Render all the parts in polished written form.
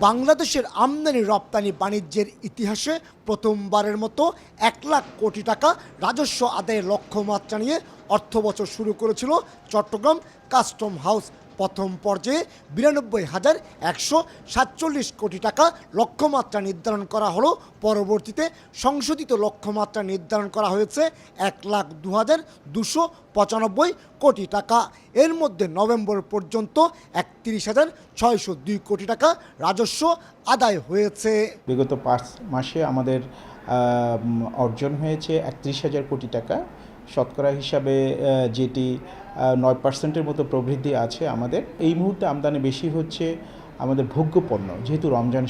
বাংলাদেশের আমদানি রপ্তানি বাণিজ্যের ইতিহাসে প্রথমবারের মতো 1 লাখ কোটি টাকা রাজস্ব আদায়ের লক্ষ্যমাত্রা নিয়ে অর্থবছর শুরু করেছিল চট্টগ্রাম কাস্টম হাউস। প্রথম পর্যায়ে 92,147 কোটি টাকা লক্ষ্যমাত্রা নির্ধারণ করা হলো। পরবর্তীতে সংশোধিত লক্ষ্যমাত্রা নির্ধারণ করা হয়েছে 1,02,295 কোটি টাকা। এর মধ্যে নভেম্বর পর্যন্ত 31,602 কোটি টাকা রাজস্ব আদায় হয়েছে। বিগত 5 মাসে আমাদের অর্জন হয়েছে 31,000 কোটি টাকা। শতকরা হিসাবে যেটি 9% মতো প্রবৃদ্ধি আছে আমাদের। এই মুহূর্তে আমদানি বেশি হচ্ছে আমাদের ভোগ্যপণ্য, যেহেতু রমজান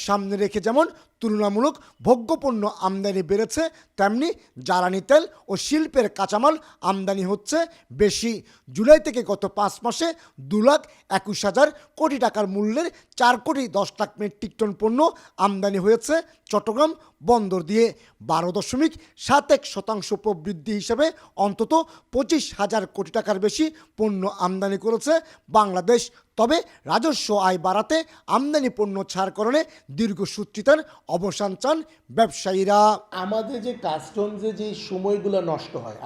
সামনে রেখে যেমন তুলনামূলক ভোগ্যপণ্য আমদানি বেড়েছে, তেমনি জ্বালানি তেল ও শিল্পের কাঁচামাল আমদানি হচ্ছে বেশি। জুলাই থেকে গত 5 মাসে 2,21,000 কোটি টাকার মূল্যের 4,10,00,000 মেট্রিক টন পণ্য আমদানি হয়েছে চট্টগ্রাম বন্দর দিয়ে। 12.71% প্রবৃদ্ধি হিসেবে অন্তত 25,000 কোটি টাকার বেশি পণ্য আমদানি করেছে বাংলাদেশ। তবে রাজস্ব আয় বাড়াতে আমদানি পণ্য ছাড়করণে দীর্ঘসূত্রিতার অবসান চান ব্যবসায়ীরা। আমাদের যে কাস্টমসে যে সময়গুলো নষ্ট হয়,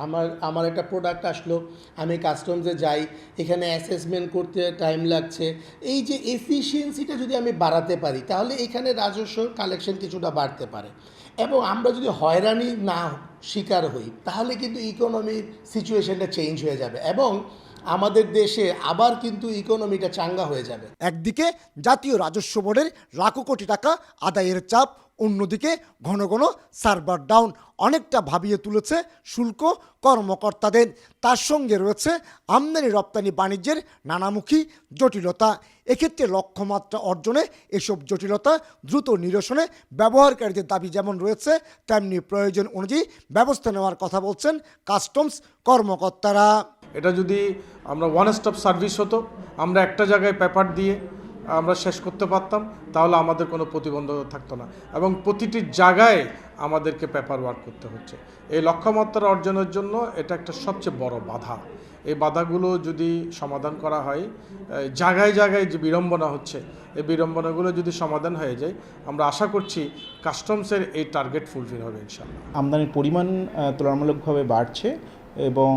আমার একটা প্রোডাক্ট আসলো, আমি কাস্টমসে যাই, এখানে অ্যাসেসমেন্ট করতে টাইম লাগছে। এই যে এফিসিয়েন্সিটা যদি আমি বাড়াতে পারি, তাহলে এখানে রাজস্ব কালেকশন কিছুটা বাড়তে পারে। এবং আমরা যদি হয়রানি না শিকার হই, তাহলে কিন্তু ইকোনমির সিচুয়েশনটা চেঞ্জ হয়ে যাবে এবং আমাদের দেশে আবার কিন্তু ইকোনমিটা চাঙ্গা হয়ে যাবে। একদিকে জাতীয় রাজস্ব বোর্ডের লাখো কোটি টাকা আদায়ের চাপ, অন্যদিকে ঘন ঘন সার্ভার ডাউন অনেকটা ভাবিয়ে তুলেছে শুল্ক কর্মকর্তাদের। তার সঙ্গে রয়েছে আমদানি রপ্তানি বাণিজ্যের নানামুখী জটিলতা। এক্ষেত্রে লক্ষ্যমাত্রা অর্জনে এসব জটিলতা দ্রুত নিরসনে ব্যবহারকারীদের দাবি যেমন রয়েছে, তেমনি প্রয়োজন অনুযায়ী ব্যবস্থা নেওয়ার কথা বলছেন কাস্টমস কর্মকর্তারা। এটা যদি আমরা ওয়ান স্টপ সার্ভিস হতো, আমরা একটা জায়গায় পেপার দিয়ে আমরা শেষ করতে পারতাম, তাহলে আমাদের কোনো প্রতিবন্ধকতা থাকতো না এবং প্রতিটি জায়গায় আমাদেরকে পেপার ওয়ার্ক করতে হচ্ছে। এই লক্ষ্যমাত্রা অর্জনের জন্য এটা একটা সবচেয়ে বড় বাধা। এই বাধাগুলো যদি সমাধান করা হয়, জায়গায় জায়গায় যে বিড়ম্বনা হচ্ছে, এই বিড়ম্বনাগুলো যদি সমাধান হয়ে যায়, আমরা আশা করছি কাস্টমসের এই টার্গেট ফুলফিল হবে ইনশাআল্লাহ। আমদানির পরিমাণ তুলনামূলকভাবে বাড়ছে এবং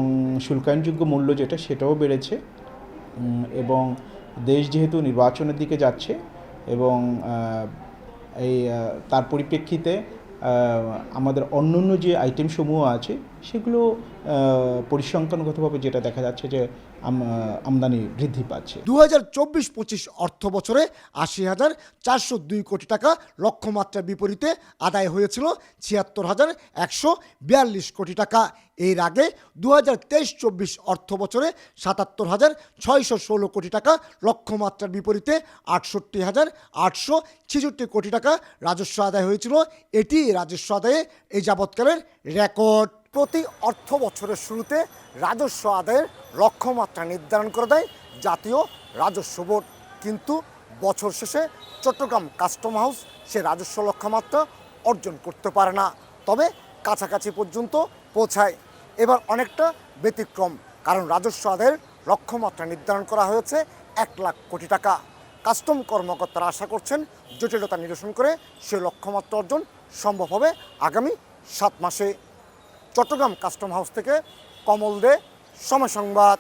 শুল্কায়নযোগ্য মূল্য যেটা সেটাও বেড়েছে এবং দেশ যেহেতু নির্বাচনের দিকে যাচ্ছে এবং তার পরিপ্রেক্ষিতে আমাদের অন্যান্য যে আইটেমসমূহ আছে সেগুলো পরিসংখ্যানগতভাবে যেটা দেখা যাচ্ছে যে আমদানি বৃদ্ধি পাচ্ছে। 2024-25 অর্থ বছরে 80,402 কোটি টাকা লক্ষ্যমাত্রার বিপরীতে আদায় হয়েছিল 76,142 কোটি টাকা। এর আগে 2023-24 অর্থ বছরে 77,616 কোটি টাকা লক্ষ্যমাত্রার বিপরীতে 68,866 কোটি টাকা রাজস্ব আদায় হয়েছিল। এটি রাজস্ব আদায়ে এই যাবৎকালের রেকর্ড। প্রতি অর্থ বছরের শুরুতে রাজস্ব আদায়ের লক্ষ্যমাত্রা নির্ধারণ করে দেয় জাতীয় রাজস্ব বোর্ড, কিন্তু বছর শেষে চট্টগ্রাম কাস্টম হাউস সে রাজস্ব লক্ষ্যমাত্রা অর্জন করতে পারে না, তবে কাছাকাছি পর্যন্ত পৌঁছায়। এবার অনেকটা ব্যতিক্রম, কারণ রাজস্ব আদায়ের লক্ষ্যমাত্রা নির্ধারণ করা হয়েছে 1 লাখ কোটি টাকা। কাস্টম কর্মকর্তারা আশা করছেন জটিলতা নিরসন করে সে লক্ষ্যমাত্রা অর্জন সম্ভব হবে আগামী 7 মাসে। চট্টগ্রাম কাস্টম হাউস থেকে কমল দে, সময় সংবাদ।